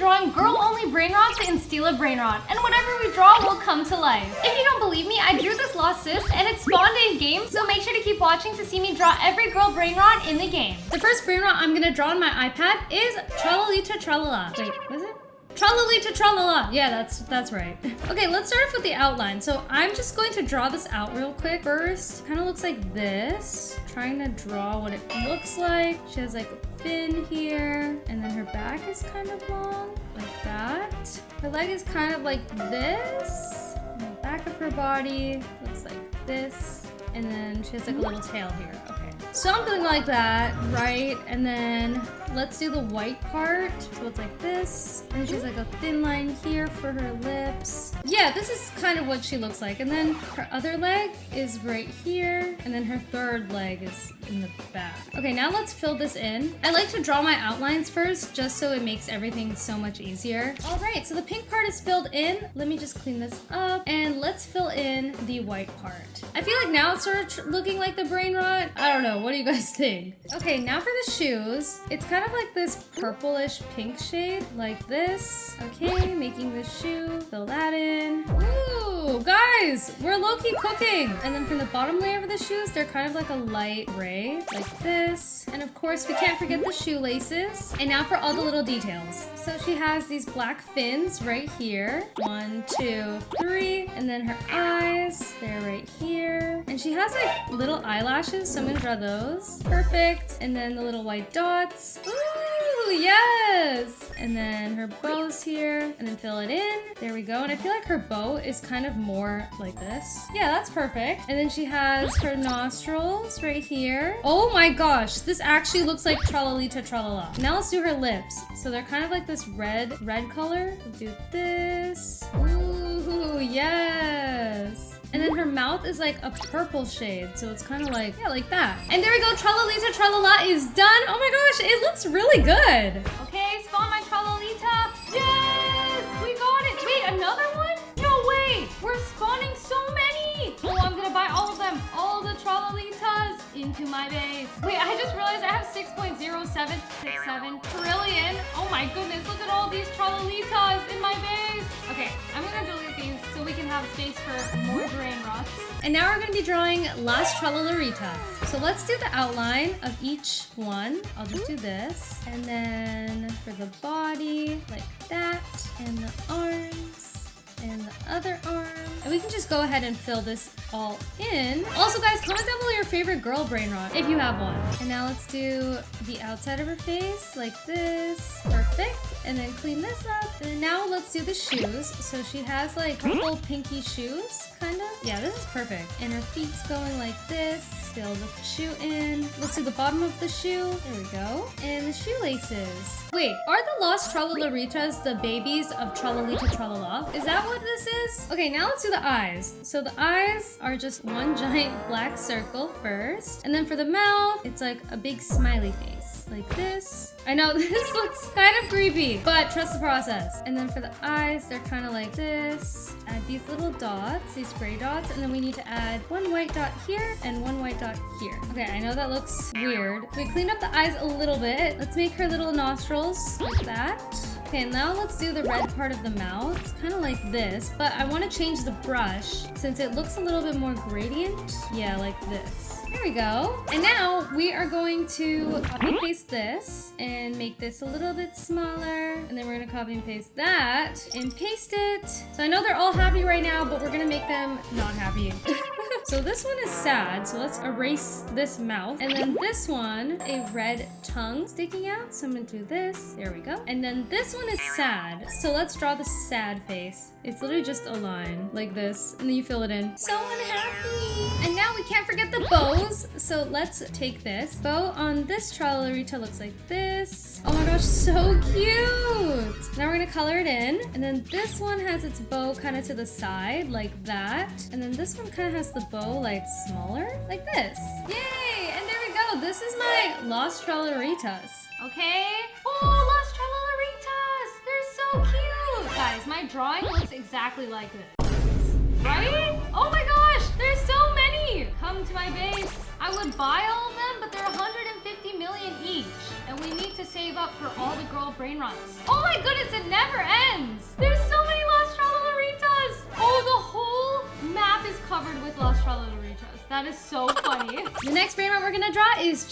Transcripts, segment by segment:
drawing girl only brainrots and steal a brainrot. And whatever we draw will come to life. If you don't believe me, I drew this lost sis and it spawned in game. So make sure to keep watching to see me draw every girl brainrot in the game. The first brainrot I'm gonna draw on my iPad is Trellita Trella. Wait, was it? Trollalita Trella. Yeah, that's right. Okay, let's start off with the outline. So I'm just going to draw this out real quick. First, kind of looks like this. Trying to draw what it looks like. She has like a fin here, and then her back is kind of long, like that. Her leg is kind of like this. And the back of her body looks like this. And then she has like a little tail here. Okay. Something like that, right? And then let's do the white part. So it's like this. And she's like a thin line here for her lips. Yeah, this is kind of what she looks like. And then her other leg is right here. And then her third leg is in the back. Okay, now let's fill this in. I like to draw my outlines first, just so it makes everything so much easier. All right, so the pink part is filled in. Let me just clean this up. And let's fill in the white part. I feel like now it's sort of looking like the brain rot. I don't know, what do you guys think? Okay, now for the shoes. It's kind of like this purplish pink shade, like this. Okay, making the shoe, fill that in. Ooh, guys, we're low-key cooking. And then from the bottom layer of the shoes, they're kind of like a light gray, like this. And of course, we can't forget the shoelaces. And now for all the little details. So she has these black fins right here. 1, 2, 3. And then her eyes, they're right here. And she has like little eyelashes, so I'm gonna draw those. Perfect. And then the little white dots. Ooh, yes! And then her bow's here, and then fill it in. There we go. And I feel like her bow is kind of more like this. Yeah, that's perfect. And then she has her nostrils right here. Oh my gosh, this actually looks like Trollalita Trella. Now let's do her lips. So they're kind of like this red color. We'll do this. Ooh, yes. And then her mouth is like a purple shade, so it's kind of like, yeah, like that. And there we go, Trollalita Trella is done. Oh my gosh, it looks really good. Okay, spawn my Trollalita. Yes, we got it. Wait, another one? No way, we're spawning so many. Oh, I'm gonna buy all of them, all the Trollalitas into my base. Wait, I just realized I have 6.0767 trillion. Oh my goodness, look at all these Trollalitas in my base. Okay, I'm gonna delete these so we can have space for more Brainrots. And now we're gonna be drawing Las Trollaritas. So let's do the outline of each one. I'll just do this. And then for the body, like that, and the arms, and the other arm. And we can just go ahead and fill this all in. Also guys, comment down below your favorite girl brainrot if you have one. And now let's do the outside of her face like this. Perfect. And then clean this up. And now let's do the shoes. So she has like purple pinky shoes, kind of. Yeah, this is perfect. And her feet's going like this. Fill the shoe in. Let's do the bottom of the shoe. There we go. And the shoelaces. Wait, are the Lost Trollalaritas the babies of Trollalita Trella? Is that what this is? Okay, now let's do the eyes. So the eyes are just one giant black circle first. And then for the mouth, it's like a big smiley face. Like this. I know this looks kind of creepy, but trust the process. And then for the eyes, they're kind of like this. Add these little dots, these gray dots, and then we need to add one white dot here and one white dot here. Okay, I know that looks weird. We cleaned up the eyes a little bit. Let's make her little nostrils like that. Okay, now let's do the red part of the mouth. It's kind of like this, but I want to change the brush since it looks a little bit more gradient. Yeah, like this. There we go. And now we are going to copy and paste this and make this a little bit smaller. And then we're gonna copy and paste that and paste it. So I know they're all happy right now, but we're gonna make them not happy. So this one is sad, so let's erase this mouth. And then this one, a red tongue sticking out. So I'm gonna do this, there we go. And then this one is sad, so let's draw the sad face. It's literally just a line like this, and then you fill it in. So unhappy. And now we can't forget the bows. So let's take this. Bow on this Trollarita looks like this. Oh my gosh, so cute. Now we're gonna color it in. And then this one has its bow kind of to the side like that. And then this one kind of has the bow like smaller, like this. Yay, and there we go. This is my Lost Trollaritas. Okay. Oh, Lost Trollaritas. They're so cute. Guys, my drawing looks exactly like this. Right? Oh my gosh, there's so many. Come to my base. I would buy all of them, but they're 150 3 million each. And we need to save up for all the girl Brainrots. Oh my goodness, it never ends. There's so many Las Trellaritas. Oh, the whole map is covered with Las Trellaritas. That is so funny. The next Brainrot we're gonna draw is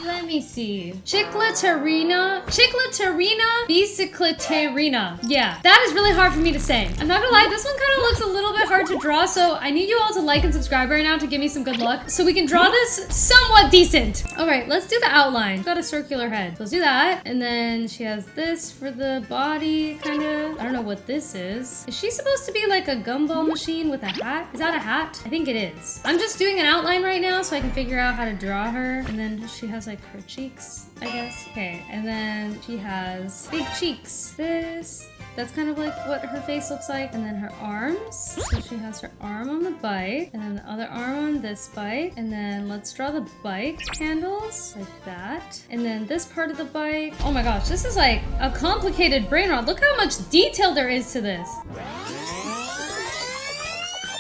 let me see. Chicleteirina Chicleteirina. Yeah, that is really hard for me to say. I'm not gonna lie, this one kind of looks a little bit hard to draw, so I need you all to like and subscribe right now to give me some good luck so we can draw this somewhat decent. All right, let's do the outline. She's got a circular head, so let's do that. And then she has this for the body, kind of. I don't know what this is. Is she supposed to be like a gumball machine with a hat? Is that a hat? I think it is. I'm just doing an outline right now so I can figure out how to draw her. And then she has like her cheeks, I guess. Okay, and then she has big cheeks. That's kind of like what her face looks like. And then her arms. So she has her arm on the bike and then the other arm on this bike. And then let's draw the bike handles like that. And then this part of the bike. Oh my gosh, this is like a complicated Brainrot. Look how much detail there is to this.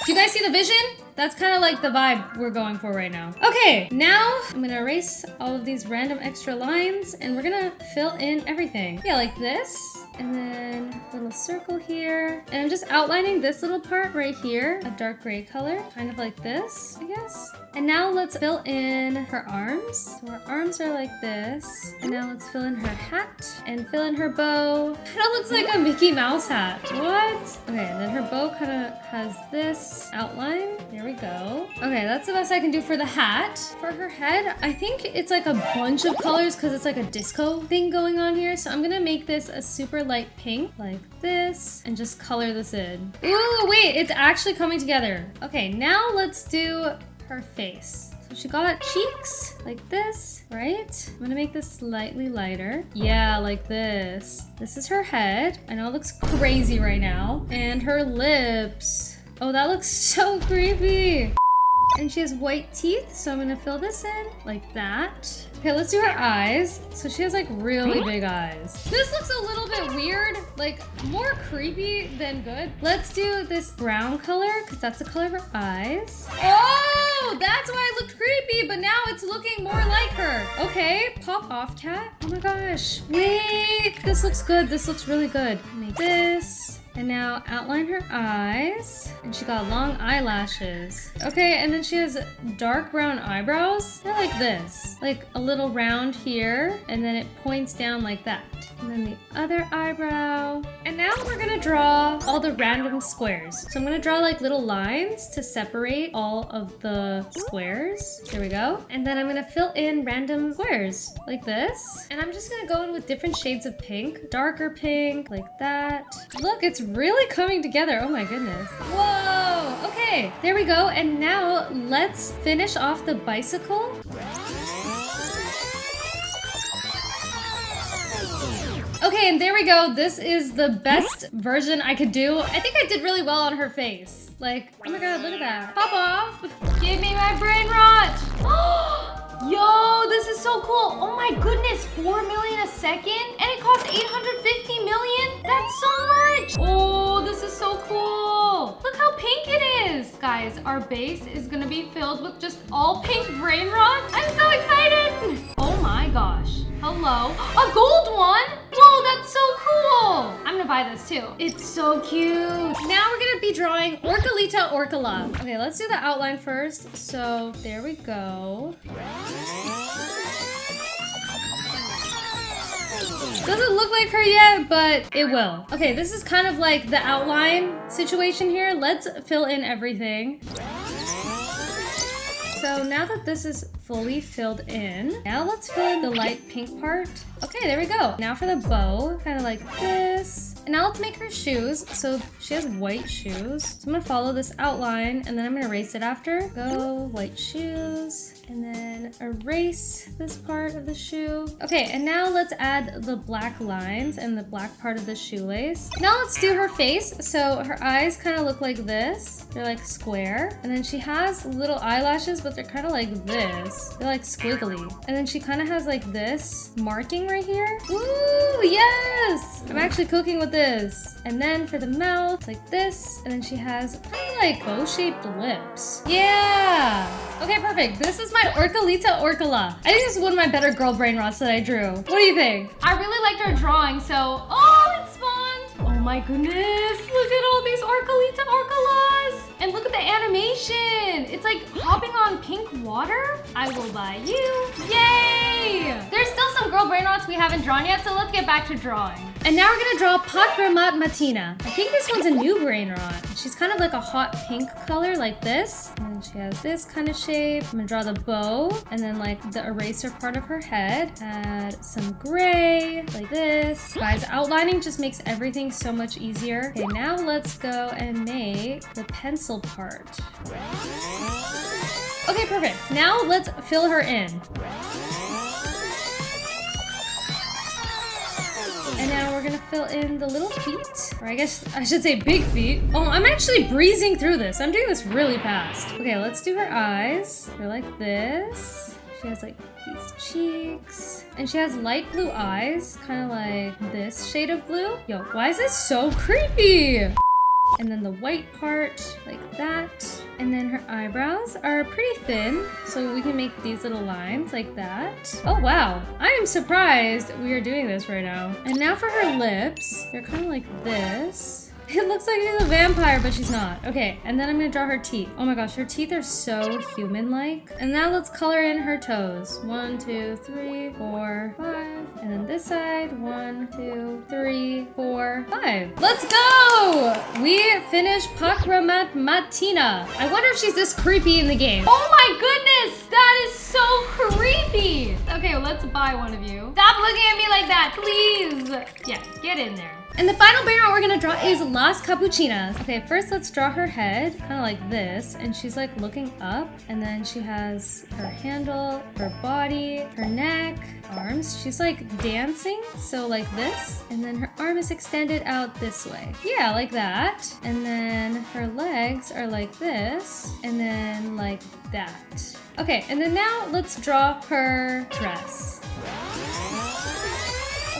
Do you guys see the vision? That's kind of like the vibe we're going for right now. Okay, now I'm gonna erase all of these random extra lines and we're gonna fill in everything. Yeah, like this. And then a little circle here. And I'm just outlining this little part right here, a dark gray color, kind of like this, I guess. And now let's fill in her arms. So her arms are like this. And now let's fill in her hat and fill in her bow. It looks like a Mickey Mouse hat. What? Okay, and then her bow kind of has this outline. There we go. Okay, that's the best I can do for the hat. For her head, I think it's like a bunch of colors because it's like a disco thing going on here. So I'm gonna make this a super light pink like this and just color this in. Ooh, wait, it's actually coming together. Okay, now let's do her face. So she got cheeks like this, right? I'm gonna make this slightly lighter. Yeah, like this. This is her head. I know it looks crazy right now. And her lips. Oh, that looks so creepy. And she has white teeth, so I'm gonna fill this in like that. Okay, let's do her eyes. So she has like really big eyes. This looks a little bit weird, like more creepy than good. Let's do this brown color, because that's the color of her eyes. Oh, that's why it looked creepy, but now it's looking more like her. Okay, pop off cat. Oh my gosh. Wait, this looks good. This looks really good. Make this. And now outline her eyes. And she got long eyelashes. Okay, and then she has dark brown eyebrows. They're like this. Like a little round here. And then it points down like that. And then the other eyebrow. And now we're gonna draw all the random squares. So I'm gonna draw like little lines to separate all of the squares. There we go. And then I'm gonna fill in random squares like this. And I'm just gonna go in with different shades of pink. Darker pink, like that. Look, it's really coming together. Oh my goodness. Whoa, okay, there we go. And now let's finish off the bicycle. Okay, and there we go. This is the best version I could do. I think I did really well on her face. Like, oh my god, look at that. Pop off. Give me my brain rot. Yo, this is so cool. Oh my goodness, 4 million a second? And it costs 850 million? That's so much. Oh, this is so cool. Look how pink it is. Guys, our base is gonna be filled with just all pink brain rots. I'm so excited. Oh my gosh. Hello. A gold one? Whoa, that's so cool. I'm gonna buy this too. It's so cute. Now we're gonna be drawing Orcalita Orcala. Okay, let's do the outline first. So there we go. Doesn't look like her yet, but it will. Okay, this is kind of like the outline situation here. Let's fill in everything. So now that this is fully filled in, now let's fill in the light pink part. Okay, there we go. Now for the bow, kind of like this. And now let's make her shoes. So she has white shoes. So I'm gonna follow this outline and then I'm gonna erase it after. Go, white shoes. And then erase this part of the shoe. Okay, and now let's add the black lines and the black part of the shoelace. Now let's do her face. So her eyes kind of look like this. They're like square. And then she has little eyelashes, but they're kind of like this. They're like squiggly. And then she kind of has like this marking right here. Ooh, yes! I'm actually cooking with with this. And then for the mouth, it's like this. And then she has kind of like bow-shaped lips. Yeah. Okay, perfect. This is my Orcalita Orcala. I think this is one of my better girl brain rots that I drew. What do you think? I really liked her drawing, so... Oh, it spawned! Oh my goodness. Look at all these Orcalita Orcalas. And look at the animation. It's like hopping on pink water. I will buy you. Yay! There's still some girl brain rots we haven't drawn yet, so let's get back to drawing. And now we're gonna draw Pakrahmatmatina. I think this one's a new brain rot. She's kind of like a hot pink color like this. And then she has this kind of shape. I'm gonna draw the bow and then like the eraser part of her head. Add some gray like this. Guys, outlining just makes everything so much easier. Okay, now let's go and make the pencil part. Okay, perfect. Now let's fill her in. And now we're gonna fill in the little feet, or I guess I should say big feet. Oh, I'm actually breezing through this. I'm doing this really fast. Okay, let's do her eyes. They're like this. She has like these cheeks. And she has light blue eyes, kind of like this shade of blue. Yo, why is this so creepy? And then the white part, like that. And then her eyebrows are pretty thin, so we can make these little lines like that. Oh wow, I am surprised we are doing this right now. And now for her lips, they're kind of like this. It looks like she's a vampire, but she's not. Okay, and then I'm gonna draw her teeth. Oh my gosh, her teeth are so human-like. And now let's color in her toes. 1, 2, 3, 4, 5. And then this side, 1, 2, 3, 4, 5. Let's go! We finished Pakrahmatmatina. I wonder if she's this creepy in the game. Oh my goodness, that is so creepy. Okay, well, let's buy one of you. Stop looking at me like that, please. Yeah, get in there. And the final brain rot we're gonna draw is Las Capuchinas. Okay, first let's draw her head, kind of like this, and she's like looking up, and then she has her handle, her body, her neck, arms. She's like dancing, so like this, and then her arm is extended out this way. Yeah, like that. And then her legs are like this, and then like that. Okay, and then now let's draw her dress.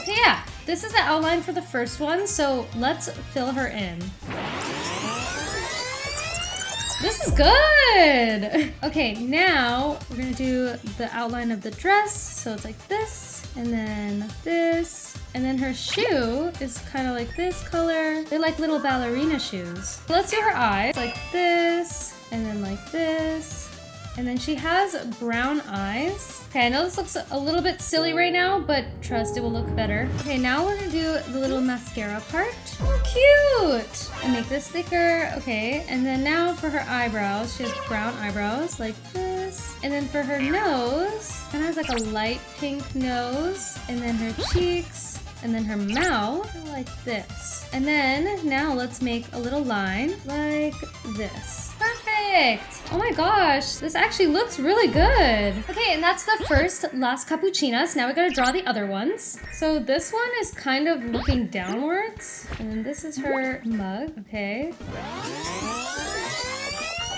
Okay, yeah. This is the outline for the first one, so let's fill her in. This is good! Okay, now we're gonna do the outline of the dress. So it's like this, and then this, and then her shoe is kind of like this color. They're like little ballerina shoes. Let's do her eyes, like this, and then like this. And then she has brown eyes. Okay, I know this looks a little bit silly right now, but trust, it will look better. Okay, now we're gonna do the little mascara part. Oh, cute! And make this thicker. Okay, and then now for her eyebrows, she has brown eyebrows like this. And then for her nose, kind of has like a light pink nose. And then her cheeks, and then her mouth like this. And then now let's make a little line like this. Perfect! Oh my gosh, this actually looks really good. Okay, and that's the first Las Capuchinas. Now we gotta draw the other ones. So this one is kind of looking downwards. And then this is her mug, okay.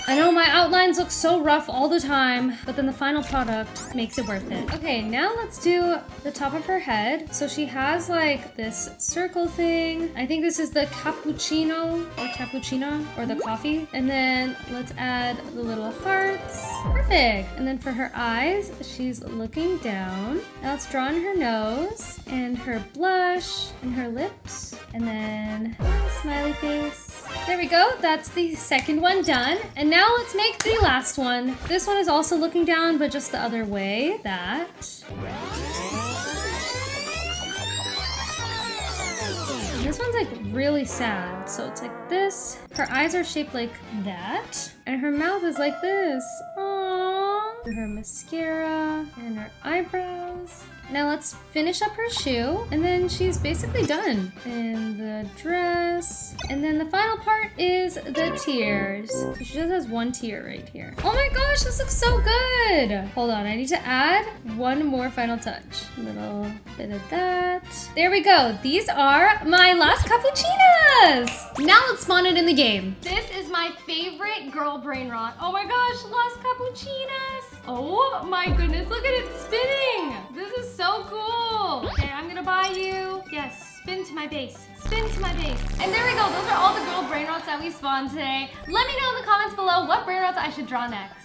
I know my outlines look so rough all the time, but then the final product makes it worth it. Okay, now let's do the top of her head. So she has like this circle thing. I think this is the cappuccino or cappuccina or the coffee. And then let's add the little hearts. Perfect. And then for her eyes, she's looking down. Now let's draw on her nose and her blush and her lips. And then smiley face. There we go. That's the second one done. And now let's make the last one. This one is also looking down, but just the other way. That. And this one's like really sad. So it's like this. Her eyes are shaped like that. And her mouth is like this. Aww. Her mascara and her eyebrows. Now let's finish up her shoe, and then she's basically done. And the dress, and then the final part is the tears. So she just has one tear right here. Oh my gosh, this looks so good! Hold on, I need to add one more final touch. A little bit of that. There we go. These are my Las Capuchinas! Now let's spawn it in the game. This is my favorite girl brain rot. Oh my gosh, Las Capuchinas! Oh my goodness, look at it spinning! This is so cool. Okay, I'm gonna buy you. Yes, spin to my base. Spin to my base. And there we go. Those are all the girl brainrots that we spawned today. Let me know in the comments below what brainrots I should draw next.